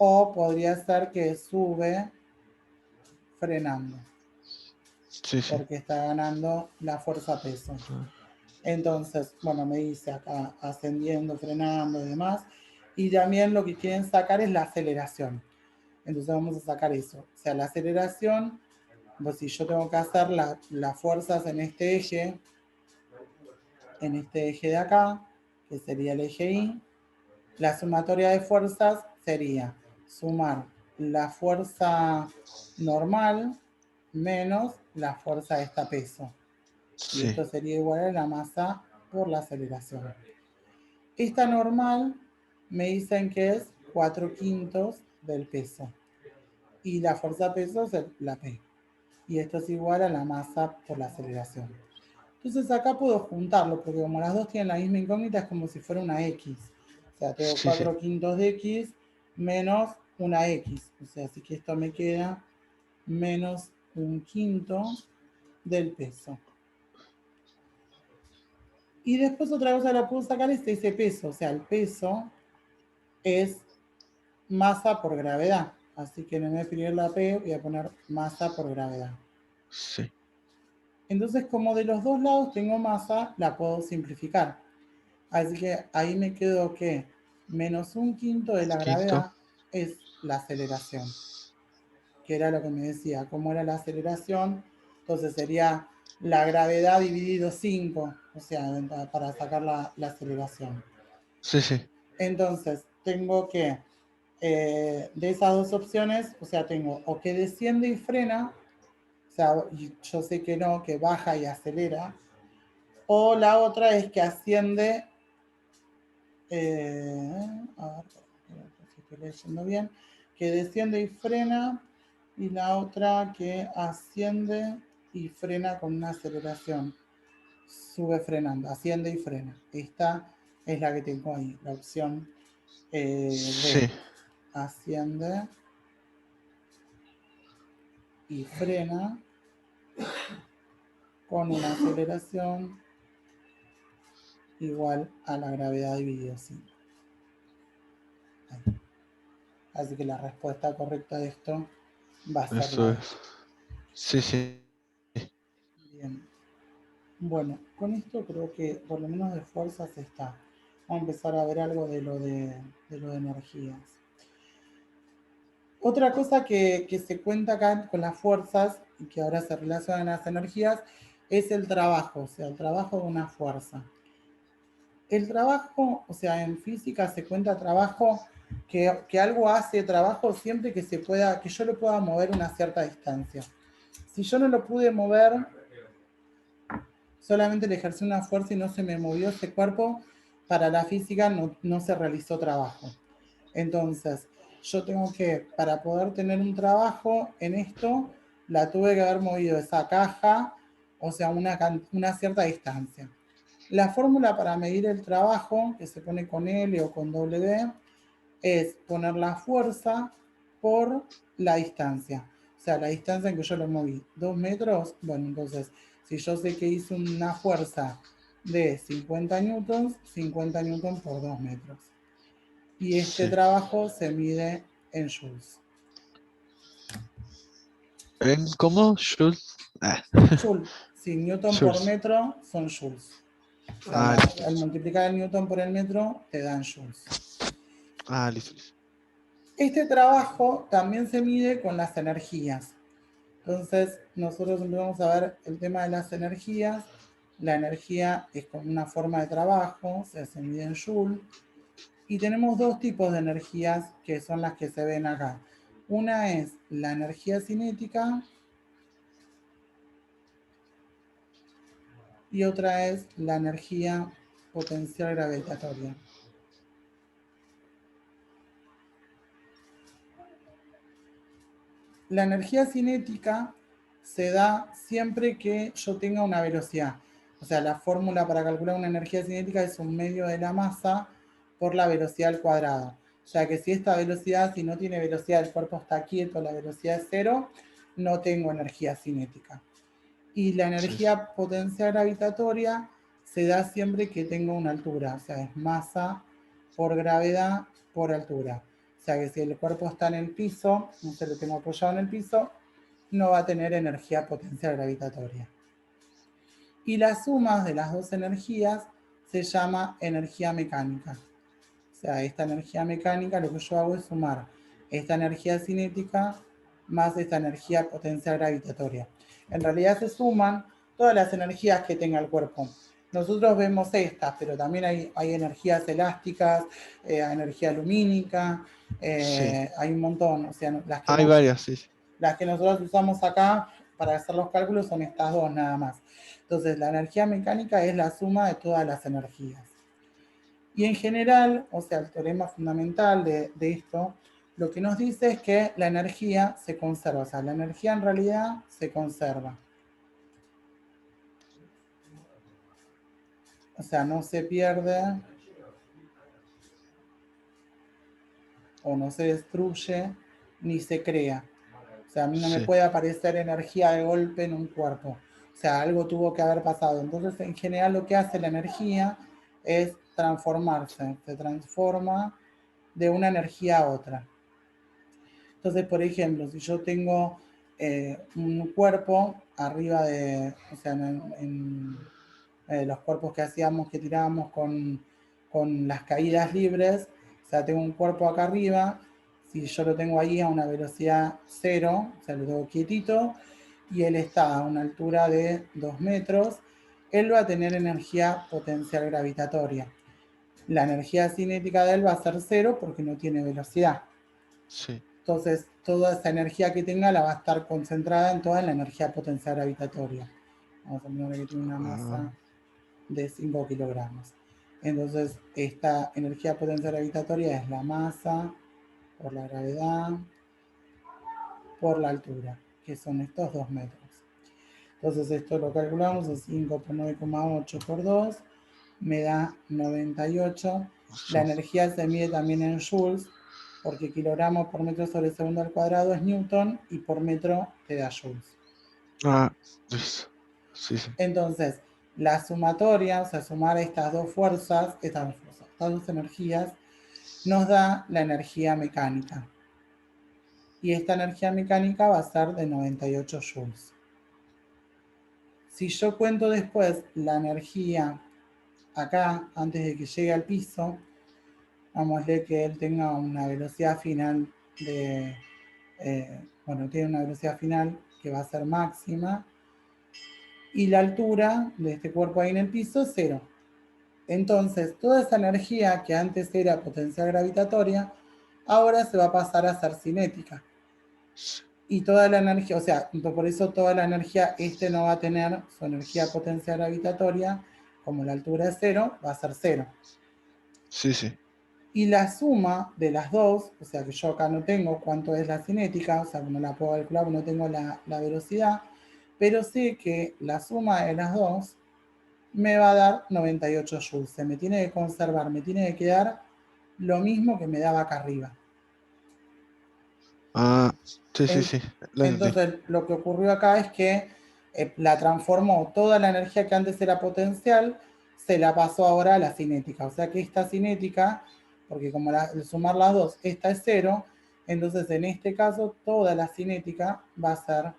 o podría ser que sube frenando, porque está ganando la fuerza peso. Entonces, bueno, me dice acá ascendiendo, frenando y demás. Y también lo que quieren sacar es la aceleración. Entonces vamos a sacar eso. O sea, la aceleración, pues si yo tengo que hacer las fuerzas en este eje de acá, que sería el eje Y, la sumatoria de fuerzas sería sumar la fuerza normal menos la fuerza de esta peso. Y esto sería igual a la masa por la aceleración. Esta normal me dicen que es 4/5 del peso. Y la fuerza peso es la P. Y esto es igual a la masa por la aceleración. Entonces acá puedo juntarlo, porque como las dos tienen la misma incógnita, es como si fuera una X. O sea, tengo 4/5 de X menos una X. O sea, así que esto me queda menos 1/5 del peso. Y después otra cosa que la puedo sacar es ese peso. O sea, el peso es masa por gravedad. Así que en vez de escribir la P, voy a poner masa por gravedad. Entonces, como de los dos lados tengo masa, la puedo simplificar. Así que ahí me quedo que menos 1/5 de la gravedad es la aceleración. Que era lo que me decía, cómo era la aceleración. Entonces sería la gravedad dividido 5, o sea, para sacar la aceleración. Entonces, tengo que, de esas dos opciones, o sea, tengo o que desciende y frena, o sea, yo sé que no, que baja y acelera, o la otra es que asciende, a ver si estoy leyendo bien, que desciende y frena, y la otra que asciende y frena con una aceleración, sube frenando, asciende y frena. Esta es la que tengo ahí, la opción D, asciende y frena con una aceleración igual a la gravedad dividido 5. Así que la respuesta correcta de esto va a ser la D. Bien. Bueno, con esto creo que por lo menos de fuerzas está. Vamos a empezar a ver algo de lo de energías. Otra cosa que se cuenta acá con las fuerzas y que ahora se relacionan a las energías es el trabajo, o sea, el trabajo de una fuerza. El trabajo, o sea, en física se cuenta trabajo, que algo hace trabajo siempre que se pueda, que yo lo pueda mover una cierta distancia. Si yo no lo pude mover, solamente le ejercí una fuerza y no se me movió ese cuerpo, para la física no se realizó trabajo. Entonces, yo tengo que, para poder tener un trabajo en esto, la tuve que haber movido esa caja, o sea, una cierta distancia. La fórmula para medir el trabajo, que se pone con L o con W, es poner la fuerza por la distancia. O sea, la distancia en que yo lo moví, 2 metros, bueno, entonces, si yo sé que hice una fuerza de 50 newtons por 2 metros. Y este Sí. trabajo se mide en joules. ¿En cómo? Schultz. Ah, Joule, si newton por Schultz. metro son joules. O sea, Ah, listo, al listo. multiplicar el newton por el metro te dan joules. Ah, listo, listo. Este trabajo también se mide con las energías. Entonces, nosotros empezamos a ver el tema de las energías. La energía es como una forma de trabajo, se mide en joule. Y tenemos dos tipos de energías que son las que se ven acá. Una es la energía cinética y otra es la energía potencial gravitatoria. La energía cinética se da siempre que yo tenga una velocidad. O sea, la fórmula para calcular una energía cinética es un medio de la masa por la velocidad al cuadrado. O sea que si esta velocidad, si no tiene velocidad, el cuerpo está quieto, la velocidad es cero, no tengo energía cinética. Y la Sí. energía potencial gravitatoria se da siempre que tengo una altura, o sea, es masa por gravedad por altura. O sea que si el cuerpo está en el piso, no se lo tengo apoyado en el piso, no va a tener energía potencial gravitatoria. Y las sumas de las dos energías se llama energía mecánica. O sea, esta energía mecánica lo que yo hago es sumar esta energía cinética más esta energía potencial gravitatoria. En realidad se suman todas las energías que tenga el cuerpo. Nosotros vemos estas, pero también hay energías elásticas, energía lumínica, Sí. hay un montón. O sea, Hay varias, sí, sí. las que nosotros usamos acá para hacer los cálculos son estas dos nada más. Entonces, la energía mecánica es la suma de todas las energías. Y en general, o sea, el teorema fundamental de esto, lo que nos dice es que la energía se conserva, o sea, la energía en realidad se conserva. O sea, no se pierde o no se destruye ni se crea. O sea, a mí no me Sí. puede aparecer energía de golpe en un cuerpo. O sea, algo tuvo que haber pasado. Entonces, en general lo que hace la energía es transformarse, se transforma de una energía a otra. Entonces, por ejemplo, si yo tengo un cuerpo arriba de, o sea, los cuerpos que hacíamos, que tirábamos con las caídas libres, o sea, tengo un cuerpo acá arriba, si yo lo tengo ahí a una velocidad cero, o sea, lo tengo quietito, y él está a una altura de 2 metros, él va a tener energía potencial gravitatoria. La energía cinética de él va a ser cero porque no tiene velocidad. Sí. Entonces, toda esa energía que tenga la va a estar concentrada en toda la energía potencial gravitatoria. Vamos a poner que tiene una Ah, masa de 5 kilogramos. Entonces, esta energía potencial gravitatoria es la masa por la gravedad por la altura, que son estos 2 metros. Entonces, esto lo calculamos, es 5 por 9,8 por 2, me da 98. La sí. energía se mide también en joules, porque kilogramos por metro sobre segundo al cuadrado es newton y por metro te da joules. Ah, listo. Sí, sí. Entonces, la sumatoria, o sea, sumar estas dos fuerzas, estas dos energías, nos da la energía mecánica. Y esta energía mecánica va a ser de 98 joules. Si yo cuento después la energía acá, antes de que llegue al piso, vamos a ver que él tenga una velocidad final de bueno, tiene una velocidad final que va a ser máxima, y la altura de este cuerpo ahí en el piso es 0. Entonces, toda esa energía que antes era potencial gravitatoria, ahora se va a pasar a ser cinética. Y toda la energía, o sea, por eso toda la energía, no va a tener su energía potencial gravitatoria, como la altura es 0, va a ser 0. Sí, sí. Y la suma de las dos, o sea que yo acá no tengo cuánto es la cinética, o sea, no la puedo calcular, no tengo la velocidad, pero sé que la suma de las dos me va a dar 98 joules. Se me tiene que conservar, me tiene que quedar lo mismo que me daba acá arriba. Ah, sí, sí, sí. La entendí. Entonces, lo que ocurrió acá es que la transformó toda la energía que antes era potencial, se la pasó ahora a la cinética. O sea que esta cinética, porque como al sumar las dos, esta es 0, entonces en este caso toda la cinética va a ser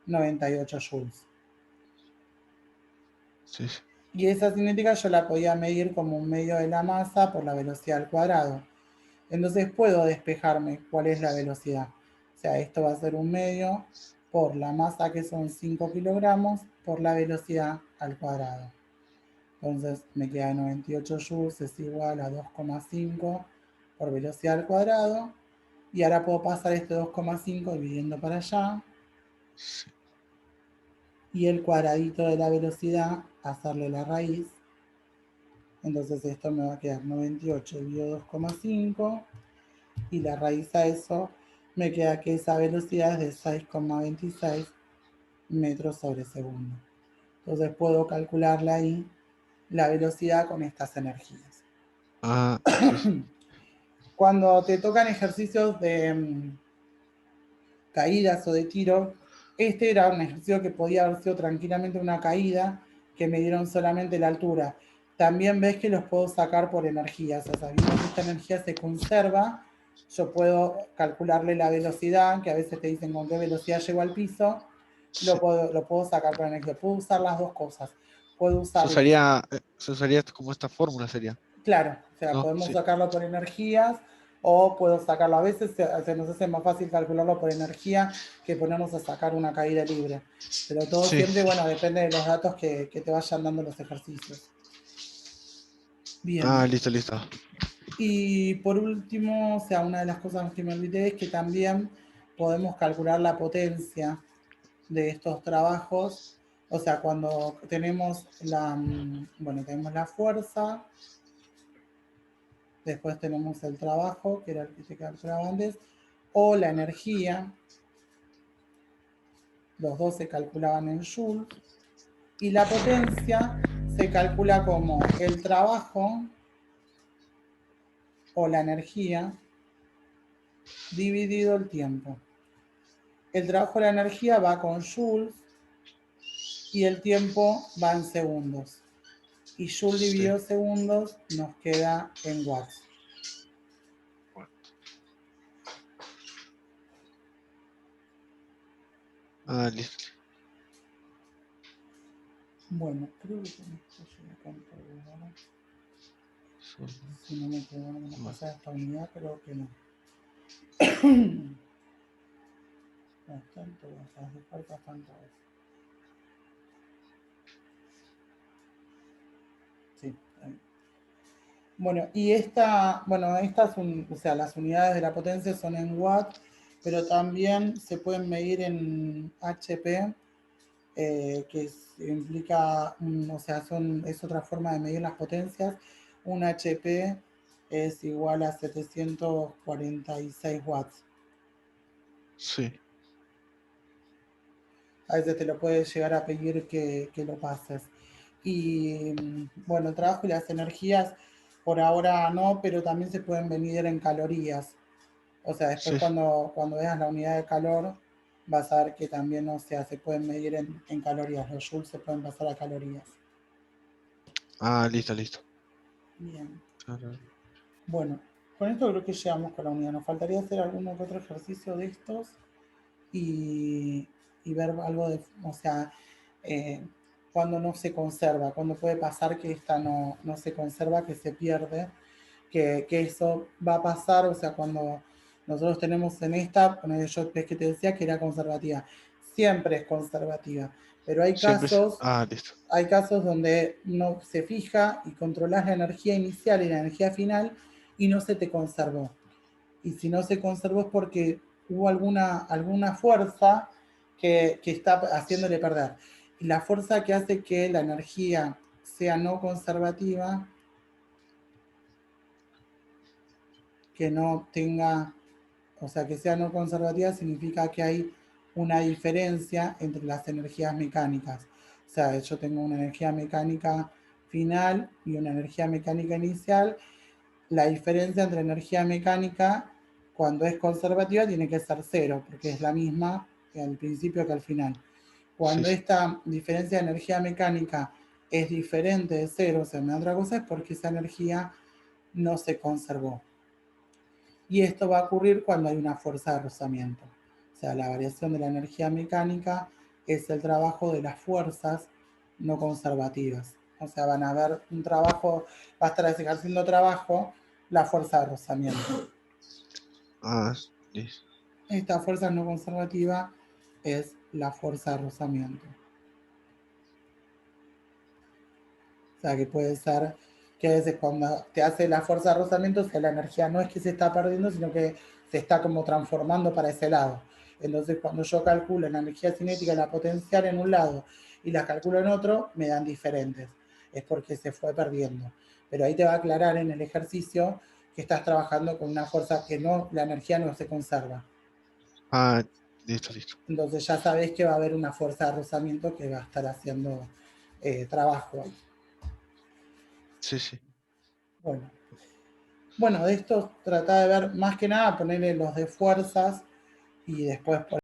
98 joules. Sí, sí. Y esa cinética yo la podía medir como un medio de la masa por la velocidad al cuadrado. Entonces puedo despejarme cuál es la velocidad. O sea, esto va a ser un medio por la masa, que son 5 kilogramos, por la velocidad al cuadrado. Entonces me queda 98 joules es igual a 2,5 por velocidad al cuadrado. Y ahora puedo pasar este 2,5 dividiendo para allá. Sí. Y el cuadradito de la velocidad, hacerle la raíz. Entonces esto me va a quedar 98 dividido 2,5. Y la raíz a eso me queda que esa velocidad es de 6,26 metros sobre segundo. Entonces puedo calcularle ahí la velocidad con estas energías. Ah, sí, sí. Cuando te tocan ejercicios de caídas o de tiro, este era un ejercicio que podía haber sido tranquilamente una caída, que me dieron solamente la altura. También ves que los puedo sacar por energías, o sea, sabiendo que esta energía se conserva, yo puedo calcularle la velocidad, que a veces te dicen con qué velocidad llego al piso, Sí. lo puedo sacar por energía. Puedo usar las dos cosas. Puedo Se usarlos, usaría, se usaría como esta fórmula sería, claro, o sea, ¿no? podemos Sí. sacarlo por energías o puedo sacarlo. A veces se nos hace más fácil calcularlo por energía que ponernos a sacar una caída libre. Pero todo Sí. siempre, bueno, depende de los datos que te vayan dando los ejercicios. Ah, Bien. listo, listo. Y por último, o sea, una de las cosas que me olvidé es que también podemos calcular la potencia de estos trabajos. O sea, cuando tenemos bueno, tenemos la fuerza, después tenemos el trabajo, que era el que te calculaba antes, o la energía, los dos se calculaban en joules, y la potencia se calcula como el trabajo o la energía dividido el tiempo. El trabajo o la energía va con joules y el tiempo va en segundos. Y joule Sí. dividido segundos nos queda en watts. Bueno. Ah, listo. Bueno, creo que con esto ya acá en todo, ¿no? Si no me quedó alguna Bueno. cosa de esta unidad, creo que no. No, están todas, las de falta están todas. Sí, ahí. Bueno, y estas, o sea, las unidades de la potencia son en watt, pero también se pueden medir en HP, implica, o sea, es otra forma de medir las potencias. Un HP es igual a 746 watts. Sí. A veces te lo puedes llegar a pedir que lo pases. Y bueno, el trabajo y las energías por ahora no, pero también se pueden medir en calorías. O sea, después Sí. cuando veas la unidad de calor, vas a ver que también, o sea, se pueden medir en calorías. Los joules se pueden pasar a calorías. Ah, listo, listo. Bien. Claro. Bueno, con esto creo que llegamos con la unidad. Nos faltaría hacer alguno que otro ejercicio de estos y, y ver algo de, o sea, eh, cuando no se conserva, cuando puede pasar que esta no se conserva, que se pierde, que eso va a pasar, o sea, cuando Nosotros tenemos en esta, yo ves que te decía que era conservativa, siempre es conservativa, pero Siempre es... Ah, listo. hay casos donde no se fija y controlas la energía inicial y la energía final y no se te conservó. Y si no se conservó es porque hubo alguna fuerza que está haciéndole perder. Y la fuerza que hace que la energía sea no conservativa, que no tenga, o sea, que sea no conservativa significa que hay una diferencia entre las energías mecánicas. O sea, yo tengo una energía mecánica final y una energía mecánica inicial. La diferencia entre energía mecánica, cuando es conservativa, tiene que ser cero, porque es la misma al principio que al final. Sí, Cuando sí. esta diferencia de energía mecánica es diferente de cero, o sea, otra cosa, es porque esa energía no se conservó. Y esto va a ocurrir cuando hay una fuerza de rozamiento. O sea, la variación de la energía mecánica es el trabajo de las fuerzas no conservativas. O sea, van a haber un trabajo, va a estar ejerciendo trabajo la fuerza de rozamiento. Ah, listo. Esta fuerza no conservativa es la fuerza de rozamiento. O sea, que puede ser que a veces cuando te hace la fuerza de rozamiento, o sea, la energía no es que se está perdiendo, sino que se está como transformando para ese lado. Entonces, cuando yo calculo la energía cinética y la potencial en un lado y la calculo en otro, me dan diferentes. Es porque se fue perdiendo. Pero ahí te va a aclarar en el ejercicio que estás trabajando con una fuerza que no, la energía no se conserva. Ah, listo, listo. Entonces ya sabés que va a haber una fuerza de rozamiento que va a estar haciendo trabajo ahí. Sí, sí. Bueno. Bueno, de esto trata de ver más que nada, ponerle los de fuerzas y después